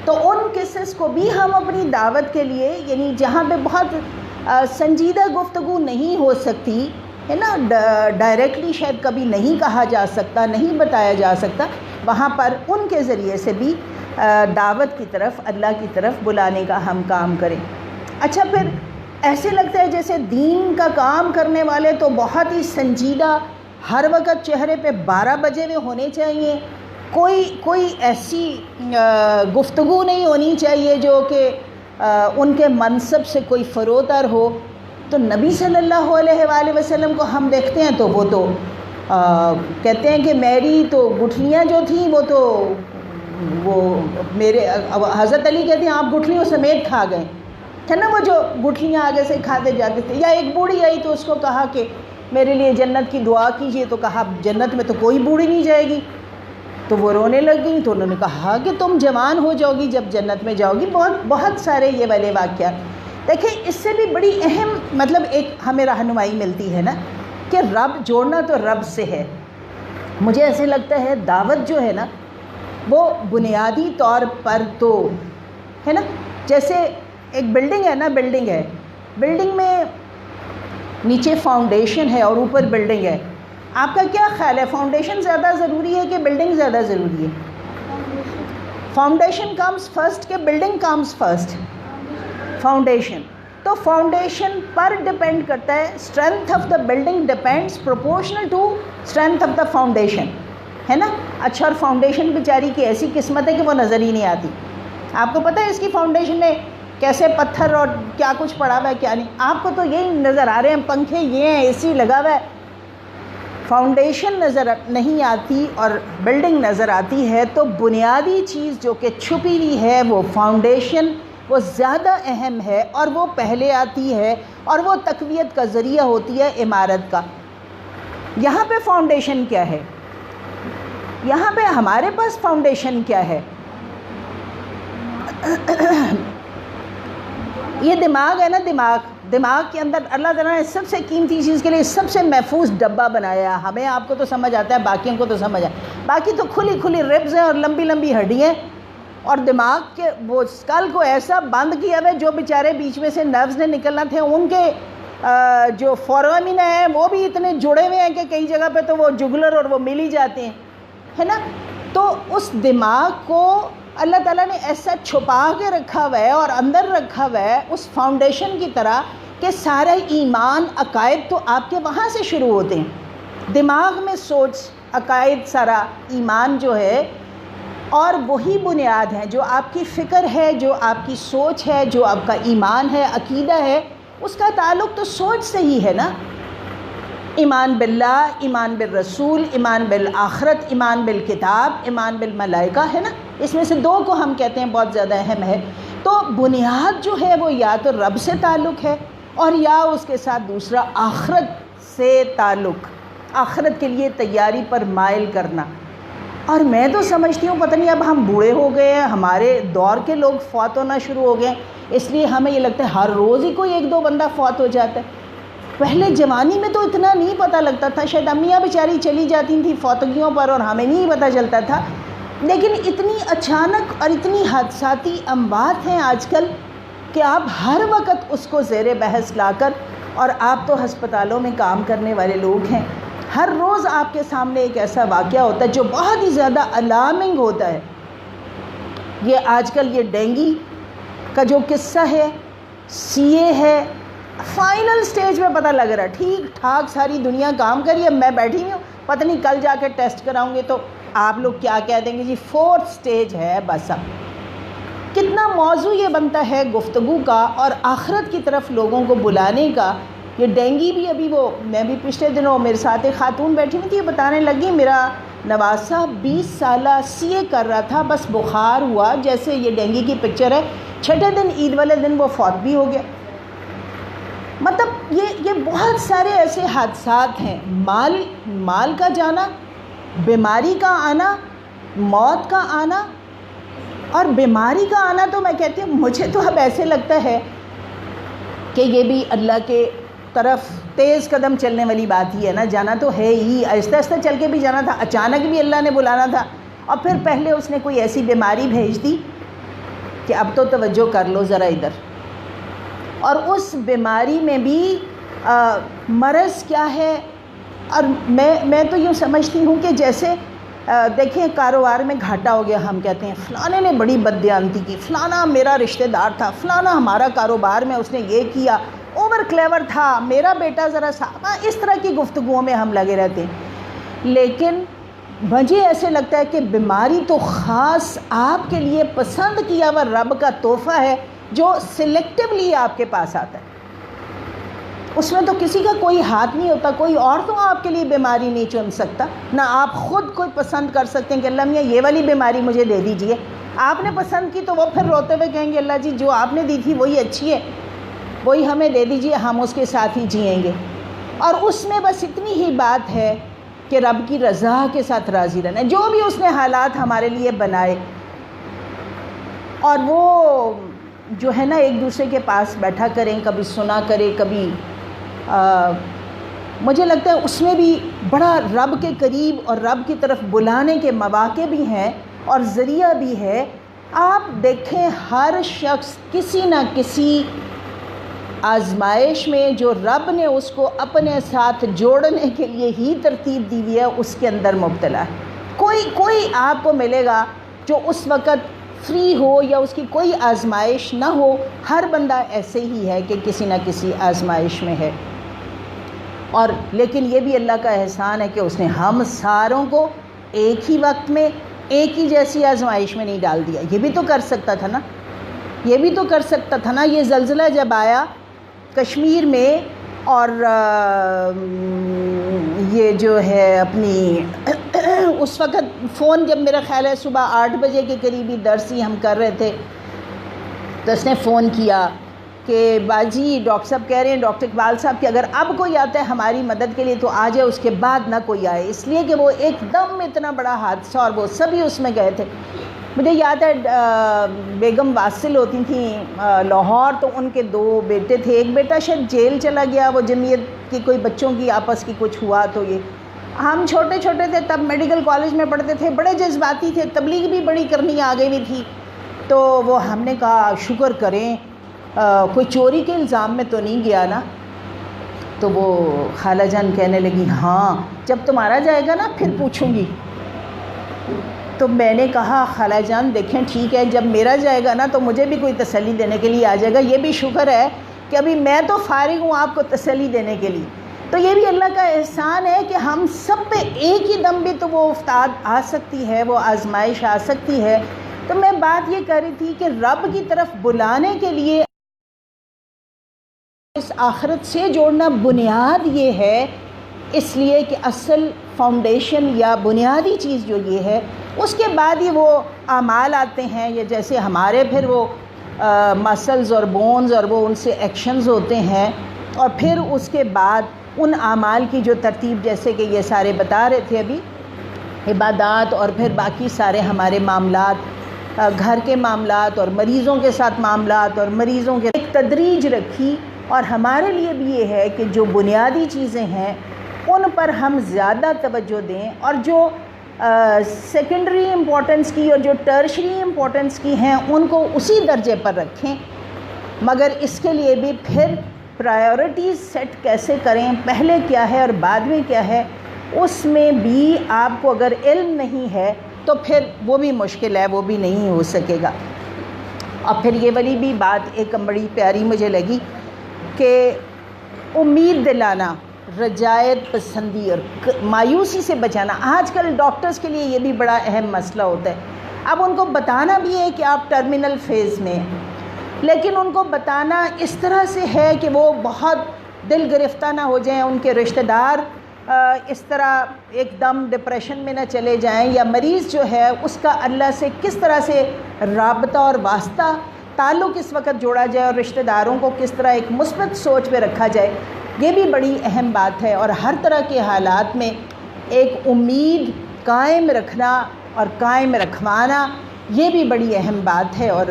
تو ان قصص کو بھی ہم اپنی دعوت کے لیے، یعنی جہاں پہ بہت سنجیدہ گفتگو نہیں ہو سکتی ہے نا، ڈائریکٹلی شاید کبھی نہیں کہا جا سکتا، نہیں بتایا جا سکتا، وہاں پر ان کے ذریعے سے بھی دعوت کی طرف، اللہ کی طرف بلانے کا ہم کام کریں. اچھا، پھر ایسے لگتا ہے جیسے دین کا کام کرنے والے تو بہت ہی سنجیدہ، ہر وقت چہرے پہ 12 بجے ہوئے ہونے چاہیے، کوئی ایسی گفتگو نہیں ہونی چاہیے جو کہ ان کے منصب سے کوئی فروتر ہو. تو نبی صلی اللہ علیہ وآلہ وسلم کو ہم دیکھتے ہیں تو وہ تو کہتے ہیں کہ میری تو گٹھلیاں جو تھیں وہ میرے حضرت علی کہتے ہیں آپ گٹھلیوں سمیت کھا گئے تھے نا، وہ جو گٹھلیاں آگے سے کھاتے جاتے تھے. یا ایک بوڑھی آئی تو اس کو کہا کہ میرے لیے جنت کی دعا کیجئے، تو کہا جنت میں تو کوئی بوڑھی نہیں جائے گی. تو وہ رونے لگ گئی، تو انہوں نے کہا کہ تم جوان ہو جاؤ گی جب جنت میں جاؤ گی. بہت سارے یہ والے واقعات دیکھیں. اس سے بھی بڑی اہم مطلب ایک ہمیں رہنمائی ملتی ہے نا کہ رب جوڑنا تو رب سے ہے. مجھے ایسے لگتا ہے دعوت جو ہے نا وہ بنیادی طور پر تو ہے نا، جیسے ایک بلڈنگ ہے نا، بلڈنگ میں نیچے فاؤنڈیشن ہے اور اوپر بلڈنگ ہے. آپ کا کیا خیال ہے، فاؤنڈیشن زیادہ ضروری ہے کہ بلڈنگ زیادہ ضروری ہے؟ فاؤنڈیشن کمز فرسٹ کہ بلڈنگ کمز فرسٹ؟ فاؤنڈیشن. تو فاؤنڈیشن پر ڈپینڈ کرتا ہے، strength of the building depends proportional to strength of the foundation, ہے نا. اچھا، اور فاؤنڈیشن بیچاری کی ایسی قسمت ہے کہ وہ نظر ہی نہیں آتی. آپ کو پتہ ہے اس کی فاؤنڈیشن میں کیسے پتھر اور کیا کچھ پڑا ہوا ہے کیا نہیں، آپ کو تو یہی نظر آ رہے ہیں، پنکھے یہ ہیں، اے سی لگا ہوا ہے. فاؤنڈیشن نظر نہیں آتی اور بلڈنگ نظر آتی ہے. تو بنیادی چیز جو کہ چھپی ہوئی ہے وہ فاؤنڈیشن، وہ زیادہ اہم ہے اور وہ پہلے آتی ہے اور وہ تقویت کا ذریعہ ہوتی ہے عمارت کا. یہاں پہ فاؤنڈیشن کیا ہے؟ یہاں پہ ہمارے پاس فاؤنڈیشن کیا ہے؟ یہ دماغ ہے نا، دماغ کے اندر اللہ تعالیٰ نے سب سے قیمتی چیز کے لیے سب سے محفوظ ڈبہ بنایا ہے. ہمیں آپ کو تو سمجھ آتا ہے، باقیوں کو تو سمجھ آتا ہے. باقی تو کھلی ریبز ہیں اور لمبی ہڈیاں اور دماغ کے وہ اسکل کو ایسا بند کیا ہوا ہے، جو بیچارے بیچ میں سے نروز نے نکلنا تھے ان کے جو فورامین ہیں وہ بھی اتنے جڑے ہوئے ہیں کہ کئی جگہ پہ تو وہ جگلر اور وہ مل ہی جاتے ہیں، ہے نا. تو اس دماغ کو اللہ تعالیٰ نے ایسا چھپا کے رکھا ہوا ہے اور اندر رکھا ہوا ہے اس فاؤنڈیشن کی طرح کہ سارا ایمان عقائد تو آپ کے وہاں سے شروع ہوتے ہیں، دماغ میں سوچ عقائد سارا ایمان جو ہے، اور وہی بنیاد ہے جو آپ کی فکر ہے، جو آپ کی سوچ ہے، جو آپ کا ایمان ہے، عقیدہ ہے، اس کا تعلق تو سوچ سے ہی ہے نا. ایمان باللہ، ایمان بالرسول، ایمان بالآخرت، ایمان بالکتاب، ایمان بالملائکہ، ہے نا. اس میں سے 2 کو ہم کہتے ہیں بہت زیادہ اہم ہے. تو بنیاد جو ہے وہ یا تو رب سے تعلق ہے اور یا اس کے ساتھ دوسرا آخرت سے تعلق، آخرت کے لیے تیاری پر مائل کرنا. اور میں تو سمجھتی ہوں پتہ نہیں اب ہم بوڑھے ہو گئے ہیں، ہمارے دور کے لوگ فوت ہونا شروع ہو گئے ہیں، اس لیے ہمیں یہ لگتا ہے ہر روز ہی کوئی 1-2 بندہ فوت ہو جاتا ہے. پہلے جوانی میں تو اتنا نہیں پتہ لگتا تھا، شاید امیاں بیچاری چلی جاتی تھیں فوتگیوں پر اور ہمیں نہیں پتہ چلتا تھا. لیکن اتنی اچانک اور اتنی حادثاتی اموات ہیں آج کل کہ آپ ہر وقت اس کو زیر بحث لا کر، اور آپ تو ہسپتالوں میں کام کرنے والے لوگ ہیں، ہر روز آپ کے سامنے ایک ایسا واقعہ ہوتا ہے جو بہت ہی زیادہ الارمنگ ہوتا ہے. یہ آج کل یہ ڈینگی کا جو قصہ ہے، CA ہے، فائنل سٹیج میں پتہ لگ رہا ہے، ٹھیک ٹھاک ساری دنیا کام کری ہے، میں بیٹھی ہوں، پتہ نہیں کل جا کے ٹیسٹ کراؤں گے تو آپ لوگ کیا کہہ دیں گے جی 4th سٹیج ہے بس. اب کتنا موضوع یہ بنتا ہے گفتگو کا اور آخرت کی طرف لوگوں کو بلانے کا. یہ ڈینگی بھی ابھی میں بھی پچھلے دنوں میرے ساتھ ایک خاتون بیٹھی ہوئی تھی، یہ بتانے لگی میرا نواسا 20 سالہ CA کر رہا تھا، بس بخار ہوا، جیسے یہ ڈینگی کی پکچر ہے، 6 دن عید والے دن وہ فوت بھی ہو گیا. مطلب یہ بہت سارے ایسے حادثات ہیں، مال کا جانا، بیماری کا آنا، موت کا آنا. اور بیماری کا آنا تو میں کہتی ہوں مجھے تو اب ایسے لگتا ہے کہ یہ بھی اللہ کے طرف تیز قدم چلنے والی بات ہی ہے نا. جانا تو ہے ہی، آہستہ آہستہ چل کے بھی جانا تھا، اچانک بھی اللہ نے بلانا تھا، اور پھر پہلے اس نے کوئی ایسی بیماری بھیج دی کہ اب تو توجہ کر لو ذرا ادھر. اور اس بیماری میں بھی مرض کیا ہے. اور میں تو یوں سمجھتی ہوں کہ جیسے دیکھیں کاروبار میں گھاٹا ہو گیا، ہم کہتے ہیں فلانے نے بڑی بددیانتی کی، فلانا میرا رشتہ دار تھا، فلانا ہمارا کاروبار میں اس نے یہ کیا، اوور کلیور تھا، میرا بیٹا ذرا سا، اس طرح کی گفتگوؤں میں ہم لگے رہتے ہیں. لیکن مجھے ایسے لگتا ہے کہ بیماری تو خاص آپ کے لیے پسند کیا ہوا رب کا تحفہ ہے جو سلیکٹیولی آپ کے پاس آتا ہے. اس میں تو کسی کا کوئی ہاتھ نہیں ہوتا، کوئی اور تو آپ کے لیے بیماری نہیں چن سکتا، نہ آپ خود کوئی پسند کر سکتے ہیں کہ اللہ میاں یہ والی بیماری مجھے دے دیجئے. آپ نے پسند کی تو وہ پھر روتے ہوئے کہیں گے اللہ جی جو آپ نے دی تھی وہی اچھی ہے، وہی ہمیں دے دیجئے، ہم اس کے ساتھ ہی جئیں گے. اور اس میں بس اتنی ہی بات ہے کہ رب کی رضا کے ساتھ راضی رہنا، جو بھی اس نے حالات ہمارے لیے بنائے. اور وہ جو ہے نا ایک دوسرے کے پاس بیٹھا کریں، کبھی سنا کرے، کبھی مجھے لگتا ہے اس میں بھی بڑا رب کے قریب اور رب کی طرف بلانے کے مواقع بھی ہیں اور ذریعہ بھی ہے. آپ دیکھیں ہر شخص کسی نہ کسی آزمائش میں جو رب نے اس کو اپنے ساتھ جوڑنے کے لیے ہی ترتیب دی ہوئی ہے اس کے اندر مبتلا ہے. کوئی آپ کو ملے گا جو اس وقت فری ہو یا اس کی کوئی آزمائش نہ ہو. ہر بندہ ایسے ہی ہے کہ کسی نہ کسی آزمائش میں ہے. اور لیکن یہ بھی اللہ کا احسان ہے کہ اس نے ہم ساروں کو ایک ہی وقت میں ایک ہی جیسی آزمائش میں نہیں ڈال دیا. یہ بھی تو کر سکتا تھا نا، یہ بھی تو کر سکتا تھا نا. یہ زلزلہ جب آیا کشمیر میں اور یہ جو ہے اپنی اس وقت فون جب میرا خیال ہے صبح 8 بجے کے قریبی درس ہی ہم کر رہے تھے تو اس نے فون کیا کہ باجی ڈاکٹر صاحب کہہ رہے ہیں، ڈاکٹر اقبال صاحب کہ اگر اب کوئی آتا ہے ہماری مدد کے لیے تو آ جائے، اس کے بعد نہ کوئی آئے، اس لیے کہ وہ ایک دم اتنا بڑا حادثہ اور وہ سبھی اس میں گئے تھے. مجھے یاد ہے بیگم واصل ہوتی تھیں لاہور، تو ان کے 2 بیٹے تھے. ایک بیٹا شاید جیل چلا گیا، وہ جمعیت کی کوئی بچوں کی آپس کی کچھ ہوا. تو یہ ہم چھوٹے چھوٹے تھے تب، میڈیکل کالج میں پڑھتے تھے، بڑے جذباتی تھے، تبلیغ بھی بڑی کرنی آ گئی ہوئی تھی. تو وہ ہم نے کہا شکر کریں کوئی چوری کے الزام میں تو نہیں گیا نا. تو وہ خالہ جان کہنے لگی ہاں جب تمہارا جائے گا نا پھر پوچھوں گی. تو میں نے کہا خالہ جان دیکھیں ٹھیک ہے جب میرا جائے گا نا تو مجھے بھی کوئی تسلی دینے کے لیے آ جائے گا. یہ بھی شکر ہے کہ ابھی میں تو فارغ ہوں آپ کو تسلی دینے کے لیے. تو یہ بھی اللہ کا احسان ہے کہ ہم سب پہ ایک ہی دم بھی تو وہ افتاد آ سکتی ہے, وہ آزمائش آ سکتی ہے. تو میں بات یہ کر رہی تھی کہ رب کی طرف بلانے کے لیے اس آخرت سے جوڑنا بنیاد یہ ہے, اس لیے کہ اصل فاؤنڈیشن یا بنیادی چیز جو یہ ہے اس کے بعد ہی وہ اعمال آتے ہیں, یا جیسے ہمارے پھر وہ مسلز اور بونز اور وہ ان سے ایکشنز ہوتے ہیں, اور پھر اس کے بعد ان اعمال کی جو ترتیب جیسے کہ یہ سارے بتا رہے تھے ابھی, عبادات اور پھر باقی سارے ہمارے معاملات, گھر کے معاملات اور مریضوں کے ساتھ معاملات اور مریضوں کے ایک تدریج رکھی. اور ہمارے لیے بھی یہ ہے کہ جو بنیادی چیزیں ہیں ان پر ہم زیادہ توجہ دیں, اور جو سیکنڈری امپورٹنس کی اور جو ٹرشری امپورٹنس کی ہیں ان کو اسی درجے پر رکھیں. مگر اس کے لیے بھی پھر پرائیورٹیز سیٹ کیسے کریں, پہلے کیا ہے اور بعد میں کیا ہے, اس میں بھی آپ کو اگر علم نہیں ہے تو پھر وہ بھی مشکل ہے, وہ بھی نہیں ہو سکے گا. اور پھر یہ والی بھی بات ایک بڑی پیاری مجھے لگی کہ امید دلانا, رجائت پسندی اور مایوسی سے بچانا. آج کل ڈاکٹرز کے لیے یہ بھی بڑا اہم مسئلہ ہوتا ہے. اب ان کو بتانا بھی ہے کہ آپ ٹرمینل فیز میں ہیں, لیکن ان کو بتانا اس طرح سے ہے کہ وہ بہت دل گرفتہ نہ ہو جائیں, ان کے رشتہ دار اس طرح ایک دم ڈپریشن میں نہ چلے جائیں, یا مریض جو ہے اس کا اللہ سے کس طرح سے رابطہ اور واسطہ تعلق اس وقت جوڑا جائے, اور رشتہ داروں کو کس طرح ایک مثبت سوچ پہ رکھا جائے. یہ بھی بڑی اہم بات ہے. اور ہر طرح کے حالات میں ایک امید قائم رکھنا اور قائم رکھوانا یہ بھی بڑی اہم بات ہے. اور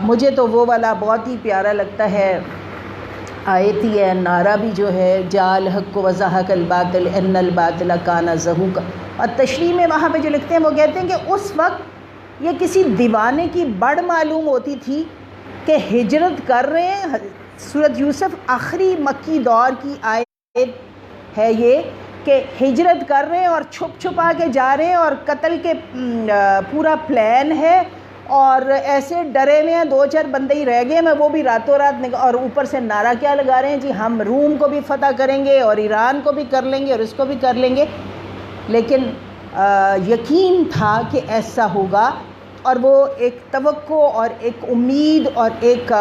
مجھے تو وہ والا بہت ہی پیارا لگتا ہے, آیت ہی ہے, نعرہ بھی جو ہے جال حق و وضاحق الباطل ان الباطل کان زہوقا. اور تشریح میں وہاں پہ جو لکھتے ہیں وہ کہتے ہیں کہ اس وقت یہ کسی دیوانے کی بڑ معلوم ہوتی تھی کہ ہجرت کر رہے ہیں. سورۃ یوسف آخری مکی دور کی آیت ہے یہ کہ ہجرت کر رہے ہیں اور چھپ چھپا کے جا رہے ہیں, اور قتل کے پورا پلان ہے, اور ایسے ڈرے ہوئے ہیں, 2-4 بندے ہی رہ گئے ہیں, وہ بھی راتوں رات اور اوپر سے نعرہ کیا لگا رہے ہیں جی ہم روم کو بھی فتح کریں گے اور ایران کو بھی کر لیں گے اور اس کو بھی کر لیں گے. لیکن یقین تھا کہ ایسا ہوگا, اور وہ ایک توقع اور ایک امید اور ایک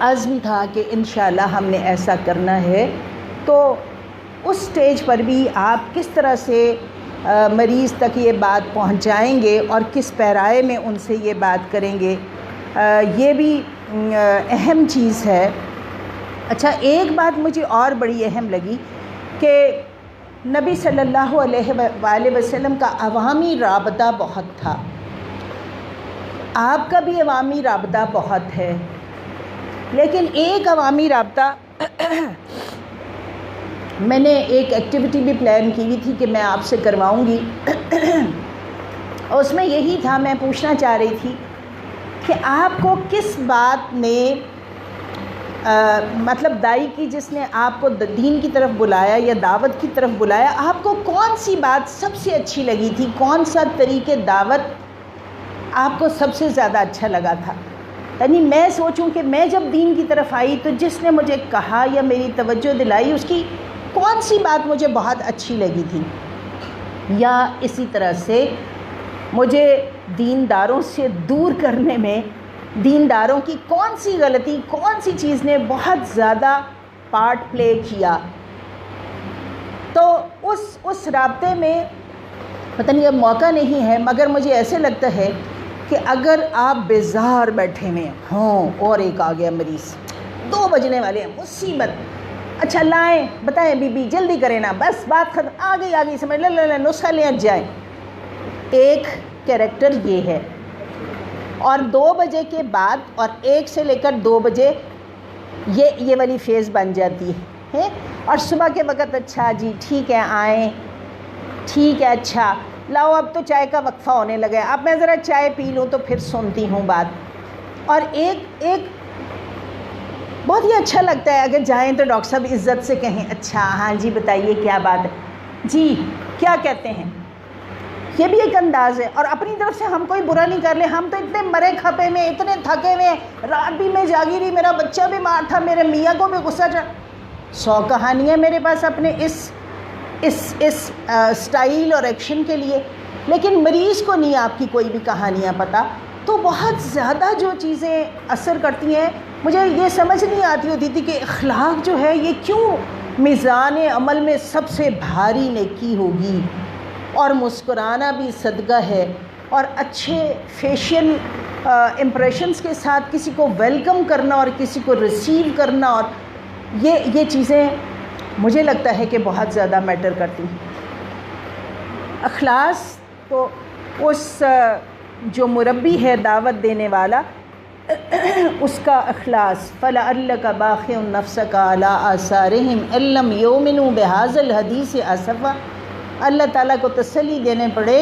عزم تھا کہ انشاءاللہ ہم نے ایسا کرنا ہے. تو اس سٹیج پر بھی آپ کس طرح سے مریض تک یہ بات پہنچائیں گے اور کس پیرائے میں ان سے یہ بات کریں گے, یہ بھی اہم چیز ہے. اچھا ایک بات مجھے اور بڑی اہم لگی کہ نبی صلی اللہ علیہ وآلہ وسلم کا عوامی رابطہ بہت تھا. آپ کا بھی عوامی رابطہ بہت ہے, لیکن ایک عوامی رابطہ میں نے ایک ایکٹیویٹی بھی پلان کی ہوئی تھی کہ میں آپ سے کرواؤں گی, اور اس میں یہی تھا, میں پوچھنا چاہ رہی تھی کہ آپ کو کس بات نے مطلب دائی کی جس نے آپ کو دین کی طرف بلایا یا دعوت کی طرف بلایا, آپ کو کون سی بات سب سے اچھی لگی تھی, کون سا طریقے دعوت آپ کو سب سے زیادہ اچھا لگا تھا. یعنی میں سوچوں کہ میں جب دین کی طرف آئی تو جس نے مجھے کہا یا میری توجہ دلائی اس کی کون سی بات مجھے بہت اچھی لگی تھی, یا اسی طرح سے مجھے دینداروں سے دور کرنے میں دینداروں کی کون سی غلطی, کون سی چیز نے بہت زیادہ پارٹ پلے کیا. تو اس رابطے میں پتہ نہیں اب موقع نہیں ہے, مگر مجھے ایسے لگتا ہے کہ اگر آپ بیزار بیٹھے ہوئے ہوں اور ایک آ گیا مریض, 2 بجنے والے ہیں, مصیبت, اچھا لائیں بتائیں بی بی جلدی کریں نا, بس بات ختم, آ گئی سمجھ لے نسخہ لے جائیں. ایک کیریکٹر یہ ہے, اور 2 بجے کے بعد اور 1 سے لے کر 2 بجے یہ والی فیز بن جاتی ہے, اور صبح کے وقت اچھا جی ٹھیک ہے آئیں, ٹھیک ہے اچھا لاؤ اب تو چائے کا وقفہ ہونے لگا ہے، اب میں ذرا چائے پی لوں تو پھر سنتی ہوں بات۔ اور ایک بہت ہی اچھا لگتا ہے اگر جائیں تو ڈاکٹر صاحب عزت سے کہیں اچھا ہاں جی بتائیے کیا بات ہے، جی کیا کہتے ہیں، یہ بھی ایک انداز ہے۔ اور اپنی طرف سے ہم کوئی برا نہیں کر لیں، ہم تو اتنے مرے کھپے میں، اتنے تھکے ہوئے، رات بھی میں جاگی رہی، میرا بچہ بیمار تھا، میرے میاں کو بھی غصہ چڑھا، 100 کہانیاں میرے پاس اپنے اس سٹائل اور ایکشن کے لیے، لیکن مریض کو نہیں آپ کی کوئی بھی کہانیاں پتہ۔ تو بہت زیادہ جو چیزیں اثر کرتی ہیں، مجھے یہ سمجھ نہیں آتی ہوتی تھی کہ اخلاق جو ہے یہ کیوں میزان عمل میں سب سے بھاری نیکی ہوگی، اور مسکرانا بھی صدقہ ہے، اور اچھے فیشیل امپریشنز کے ساتھ کسی کو ویلکم کرنا اور کسی کو ریسیو کرنا، اور یہ چیزیں مجھے لگتا ہے کہ بہت زیادہ میٹر کرتی ہیں۔ اخلاص تو اس جو مربی ہے دعوت دینے والا، اس کا اخلاص فَلَعَلَّكَ بَاخِعٌ نَفْسَكَ عَلَىٰ آثَارِهِمْ إِن لَّمْ يُؤْمِنُوا بِهَٰذَا الْحَدِيثِ آسَفًا۔ اللہ تعالیٰ کو تسلی دینے پڑے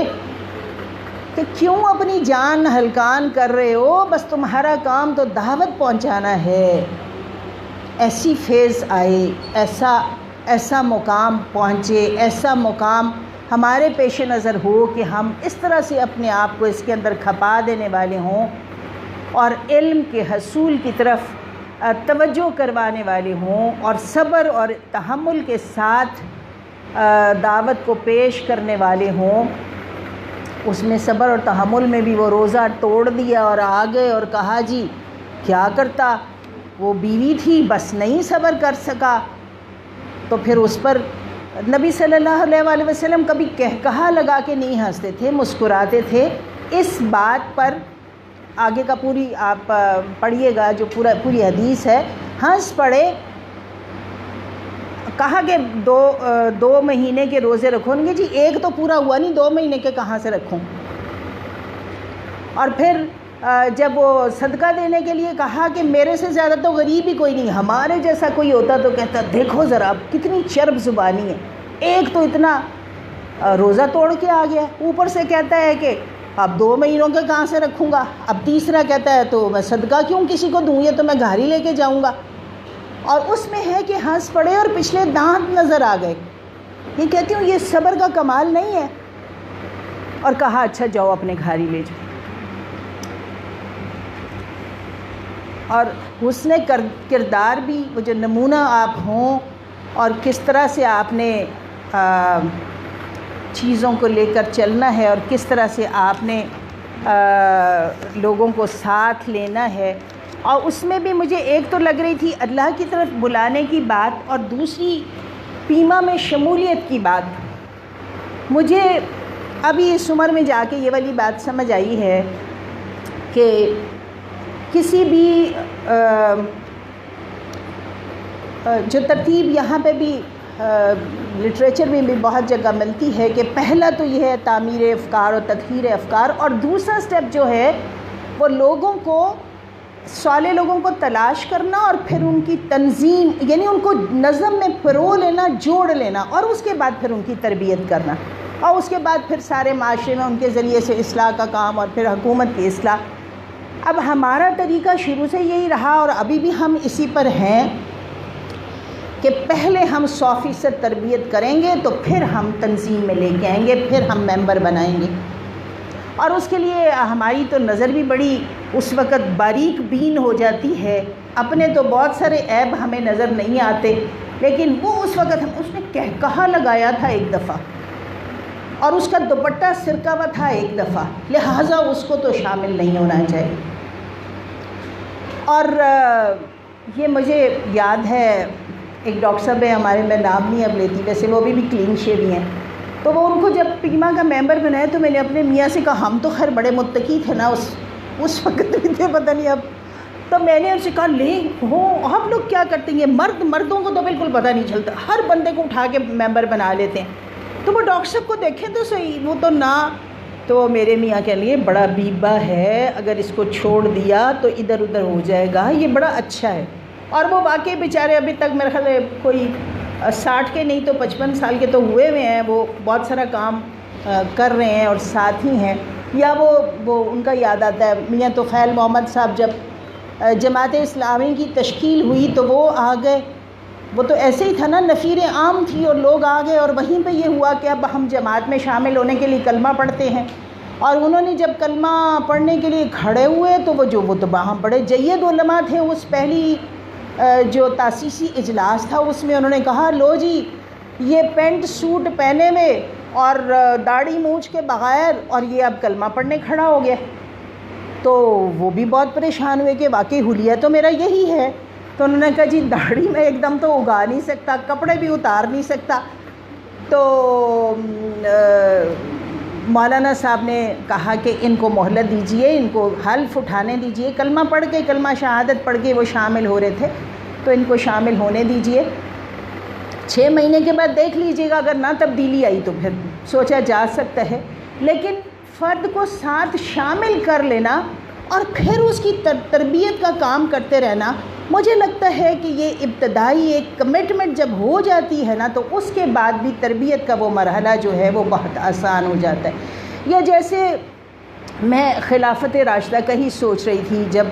کہ کیوں اپنی جان ہلکان کر رہے ہو، بس تمہارا کام تو دعوت پہنچانا ہے۔ ایسی فیض آئے، ایسا مقام پہنچے، ایسا مقام ہمارے پیش نظر ہو کہ ہم اس طرح سے اپنے آپ کو اس کے اندر کھپا دینے والے ہوں، اور علم کے حصول کی طرف توجہ کروانے والے ہوں، اور صبر اور تحمل کے ساتھ دعوت کو پیش کرنے والے ہوں۔ اس میں صبر اور تحمل میں بھی وہ روزہ توڑ دیا اور آ گئے اور کہا جی کیا کرتا، وہ بیوی تھی بس نہیں صبر کر سکا، تو پھر اس پر نبی صلی اللہ علیہ وآلہ وسلم کبھی کہا لگا کے نہیں ہنستے تھے، مسکراتے تھے۔ اس بات پر آگے کا پوری آپ پڑھیے گا جو پوری حدیث ہے، ہنس پڑے، کہا کہ دو مہینے کے روزے رکھوں گے، جی ایک تو پورا ہوا نہیں، 2 مہینے کے کہاں سے رکھوں؟ اور پھر جب وہ صدقہ دینے کے لیے کہا کہ میرے سے زیادہ تو غریب ہی کوئی نہیں، ہمارے جیسا کوئی ہوتا تو کہتا دیکھو ذرا کتنی چرب زبانی ہے، ایک تو اتنا روزہ توڑ کے آ گیا، اوپر سے کہتا ہے کہ اب 2 مہینوں کے کہاں سے رکھوں گا، اب تیسرا کہتا ہے تو میں صدقہ کیوں کسی کو دوں، یہ تو میں گھر ہی لے کے جاؤں گا۔ اور اس میں ہے کہ ہنس پڑے اور پچھلے دانت نظر آ گئے۔ یہ کہتی ہوں یہ صبر کا کمال نہیں ہے، اور کہا اچھا جاؤ اپنے گھر ہی لے جاؤ۔ اور حسن کردار بھی، وہ جو نمونہ آپ ہوں، اور کس طرح سے آپ نے چیزوں کو لے کر چلنا ہے، اور کس طرح سے آپ نے لوگوں کو ساتھ لینا ہے۔ اور اس میں بھی مجھے ایک تو لگ رہی تھی اللہ کی طرف بلانے کی بات، اور دوسری پیما میں شمولیت کی بات۔ مجھے ابھی اس عمر میں جا کے یہ والی بات سمجھ آئی ہے کہ کسی بھی جو ترتیب یہاں پہ بھی لٹریچر میں بھی بہت جگہ ملتی ہے کہ پہلا تو یہ ہے تعمیر افکار اور تطہیر افکار، اور دوسرا سٹیپ جو ہے وہ لوگوں کو، صالح لوگوں کو تلاش کرنا، اور پھر ان کی تنظیم، یعنی ان کو نظم میں پرو لینا، جوڑ لینا، اور اس کے بعد پھر ان کی تربیت کرنا، اور اس کے بعد پھر سارے معاشرے میں ان کے ذریعے سے اصلاح کا کام، اور پھر حکومت کی اصلاح۔ اب ہمارا طریقہ شروع سے یہی رہا، اور ابھی بھی ہم اسی پر ہیں کہ پہلے ہم 100% تربیت کریں گے تو پھر ہم تنظیم میں لے کے آئیں گے، پھر ہم ممبر بنائیں گے۔ اور اس کے لیے ہماری تو نظر بھی بڑی اس وقت باریک بین ہو جاتی ہے، اپنے تو بہت سارے عیب ہمیں نظر نہیں آتے، لیکن وہ اس وقت اس نے کہا لگایا تھا ایک دفعہ، اور اس کا دوپٹہ سرکا ہوا تھا ایک دفعہ، لہٰذا اس کو تو شامل نہیں ہونا چاہیے۔ اور یہ مجھے یاد ہے ایک ڈاکٹر صاحب ہیں ہمارے، میں نام نہیں اب لیتی، ویسے وہ بھی کلین شیو ہی ہیں، تو وہ ان کو جب پیما کا ممبر بنائے تو میں نے اپنے میاں سے کہا، ہم تو خیر بڑے متقی تھے نا اس وقت بھی تھے، پتہ نہیں اب، تو میں نے ان سے کہا لے ہو آپ لوگ کیا کرتے ہیں، مردوں کو تو بالکل پتہ نہیں چلتا، ہر بندے کو اٹھا کے ممبر بنا لیتے ہیں، تو وہ ڈاکٹر صاحب کو دیکھیں تو صحیح، وہ تو نہ، تو میرے میاں کے لیے بڑا بیبا ہے، اگر اس کو چھوڑ دیا تو ادھر ادھر ہو جائے گا، یہ بڑا اچھا ہے۔ اور وہ واقعی بیچارے ابھی تک میرے خیال ہے کوئی 60 کے نہیں تو 55 سال کے تو ہوئے ہوئے ہیں، وہ بہت سارا کام کر رہے ہیں اور ساتھی ہیں، یا وہ ان کا یاد آتا ہے میاں طفیل محمد صاحب جب جماعت اسلامی کی تشکیل ہوئی تو وہ آ گئے، وہ تو ایسے ہی تھا نا، نفیر عام تھی اور لوگ آ گئے، اور وہیں پہ یہ ہوا کہ اب ہم جماعت میں شامل ہونے کے لیے کلمہ پڑھتے ہیں، اور انہوں نے جب کلمہ پڑھنے کے لیے کھڑے ہوئے تو وہ تو وہاں بڑے جید علماء تھے، اس پہلی جو تاسیسی اجلاس تھا اس میں انہوں نے کہا لو جی یہ پینٹ سوٹ پہنے ہوئے اور داڑھی مونچھ کے بغیر اور یہ اب کلمہ پڑھنے کھڑا ہو گیا، تو وہ بھی بہت پریشان ہوئے کہ واقعی حلیہ تو میرا یہی ہے۔ تو انہوں نے کہا جی داڑھی میں ایک دم تو اگا نہیں سکتا، کپڑے بھی اتار نہیں سکتا، تو مولانا صاحب نے کہا کہ ان کو مہلت دیجئے، ان کو حلف اٹھانے دیجئے، کلمہ پڑھ کے کلمہ شہادت پڑھ کے وہ شامل ہو رہے تھے تو ان کو شامل ہونے دیجئے، 6 مہینے کے بعد دیکھ لیجئے گا، اگر نہ تبدیلی آئی تو پھر سوچا جا سکتا ہے، لیکن فرد کو ساتھ شامل کر لینا اور پھر اس کی تربیت کا کام کرتے رہنا، مجھے لگتا ہے کہ یہ ابتدائی ایک کمٹمنٹ جب ہو جاتی ہے نا تو اس کے بعد بھی تربیت کا وہ مرحلہ جو ہے وہ بہت آسان ہو جاتا ہے۔ یا جیسے میں خلافت راشدہ کا ہی سوچ رہی تھی، جب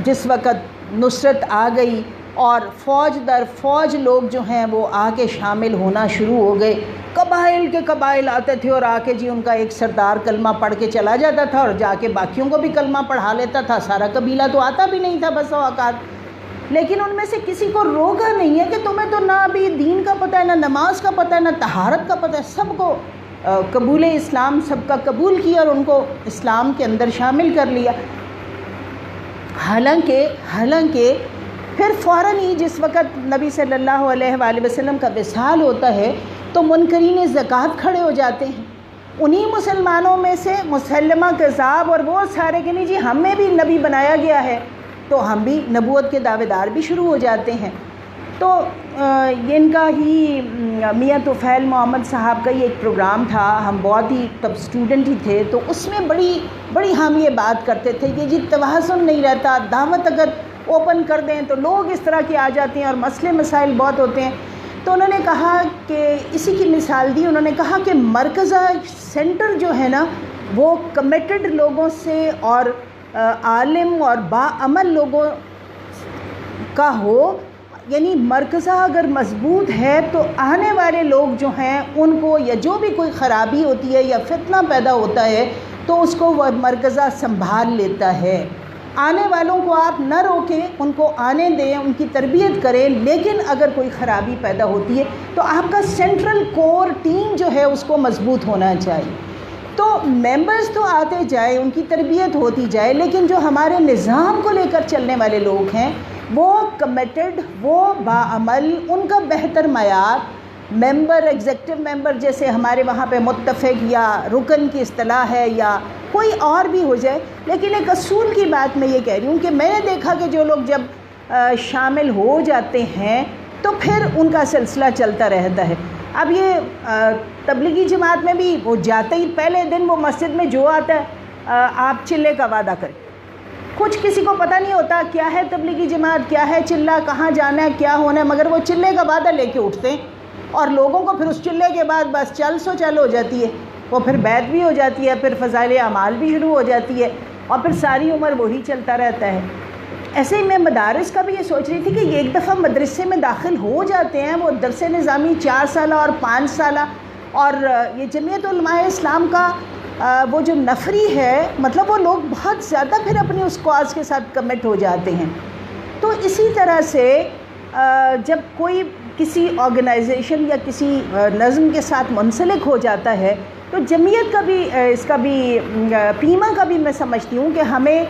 جس وقت نصرت آ گئی اور فوج در فوج لوگ جو ہیں وہ آ کے شامل ہونا شروع ہو گئے، قبائل کے قبائل آتے تھے اور آ کے جی ان کا ایک سردار کلمہ پڑھ کے چلا جاتا تھا اور جا کے باقیوں کو بھی کلمہ پڑھا لیتا تھا، سارا قبیلہ تو آتا بھی نہیں تھا بسا اوقات، لیکن ان میں سے کسی کو روکا نہیں ہے کہ تمہیں تو نہ ابھی دین کا پتہ ہے، نہ نماز کا پتہ ہے، نہ طہارت کا پتہ ہے، سب کو قبول اسلام سب کا قبول کیا اور ان کو اسلام کے اندر شامل کر لیا۔ حالانکہ پھر فوراً ہی جس وقت نبی صلی اللہ علیہ وآلہ وسلم کا وصال ہوتا ہے تو منکرین زکوٰۃ کھڑے ہو جاتے ہیں، انہی مسلمانوں میں سے مسلمہ کذاب اور وہ سارے کہ نہیں جی ہمیں بھی نبی بنایا گیا ہے، تو ہم بھی نبوت کے دعوے دار بھی شروع ہو جاتے ہیں۔ تو ان کا ہی میاں طفیل محمد صاحب کا یہ ایک پروگرام تھا، ہم بہت ہی تب اسٹوڈنٹ ہی تھے، تو اس میں بڑی ہم یہ بات کرتے تھے کہ جی توازن نہیں رہتا، دعوت اگر اوپن کر دیں تو لوگ اس طرح کے آ جاتے ہیں اور مسئلے مسائل بہت ہوتے ہیں۔ تو انہوں نے کہا کہ اسی کی مثال دی، انہوں نے کہا کہ مرکزہ سینٹر جو ہے نا وہ کمیٹڈ لوگوں سے اور عالم اور باعمل لوگوں کا ہو، یعنی مرکزہ اگر مضبوط ہے تو آنے والے لوگ جو ہیں ان کو یا جو بھی کوئی خرابی ہوتی ہے یا فتنہ پیدا ہوتا ہے تو اس کو وہ مرکزہ سنبھال لیتا ہے۔ آنے والوں کو آپ نہ روکیں، ان کو آنے دیں، ان کی تربیت کریں، لیکن اگر کوئی خرابی پیدا ہوتی ہے تو آپ کا سینٹرل کور ٹیم جو ہے اس کو مضبوط ہونا چاہیے۔ تو ممبرز تو آتے جائیں، ان کی تربیت ہوتی جائے، لیکن جو ہمارے نظام کو لے کر چلنے والے لوگ ہیں وہ کمیٹڈ، وہ باعمل، ان کا بہتر معیار، ممبر ایگزیکٹو ممبر جیسے ہمارے وہاں پہ متفق یا رکن کی اصطلاح ہے یا کوئی اور بھی ہو جائے، لیکن ایک اصول کی بات میں یہ کہہ رہی ہوں کہ میں نے دیکھا کہ جو لوگ جب شامل ہو جاتے ہیں تو پھر ان کا سلسلہ چلتا رہتا ہے۔ اب یہ تبلیغی جماعت میں بھی وہ جاتے ہی پہلے دن وہ مسجد میں جو آتا ہے آپ چلے کا وعدہ کریں، کچھ کسی کو پتہ نہیں ہوتا کیا ہے تبلیغی جماعت، کیا ہے چلہ، کہاں جانا ہے، کیا ہونا ہے، مگر وہ چلے کا وعدہ لے کے اٹھتے ہیں اور لوگوں کو پھر اس چلے کے بعد بس چل ہو جاتی ہے، وہ پھر بیعت بھی ہو جاتی ہے، پھر فضائل اعمال بھی شروع ہو جاتی ہے اور پھر ساری عمر وہی چلتا رہتا ہے۔ ایسے ہی میں مدارس کا بھی یہ سوچ رہی تھی کہ ایک دفعہ مدرسے میں داخل ہو جاتے ہیں، وہ درس نظامی 4 سالہ اور 5 سالہ، اور یہ جمعیت علماء اسلام کا وہ جو نفری ہے، مطلب وہ لوگ بہت زیادہ پھر اپنی اس کاز کے ساتھ کمٹ ہو جاتے ہیں۔ تو اسی طرح سے جب کوئی کسی آرگنائزیشن یا کسی نظم کے ساتھ منسلک ہو جاتا ہے تو جمعیت کا بھی اس کا بھی پیما کا بھی میں سمجھتی ہوں کہ ہمیں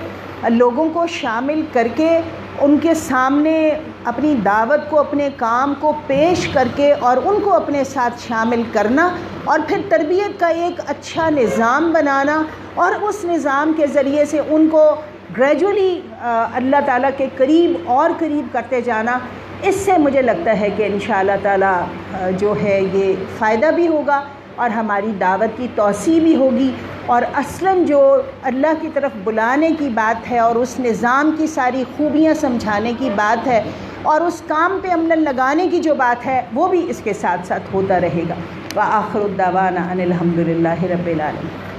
لوگوں کو شامل کر کے ان کے سامنے اپنی دعوت کو، اپنے کام کو پیش کر کے اور ان کو اپنے ساتھ شامل کرنا اور پھر تربیت کا ایک اچھا نظام بنانا اور اس نظام کے ذریعے سے ان کو گریجولی اللہ تعالیٰ کے قریب اور قریب کرتے جانا، اس سے مجھے لگتا ہے کہ انشاءاللہ تعالیٰ جو ہے یہ فائدہ بھی ہوگا اور ہماری دعوت کی توسیع بھی ہوگی، اور اصلاً جو اللہ کی طرف بلانے کی بات ہے اور اس نظام کی ساری خوبیاں سمجھانے کی بات ہے اور اس کام پہ عمل لگانے کی جو بات ہے وہ بھی اس کے ساتھ ساتھ ہوتا رہے گا۔ وآخر الدعوانا ان الحمد للہ رب العالمین۔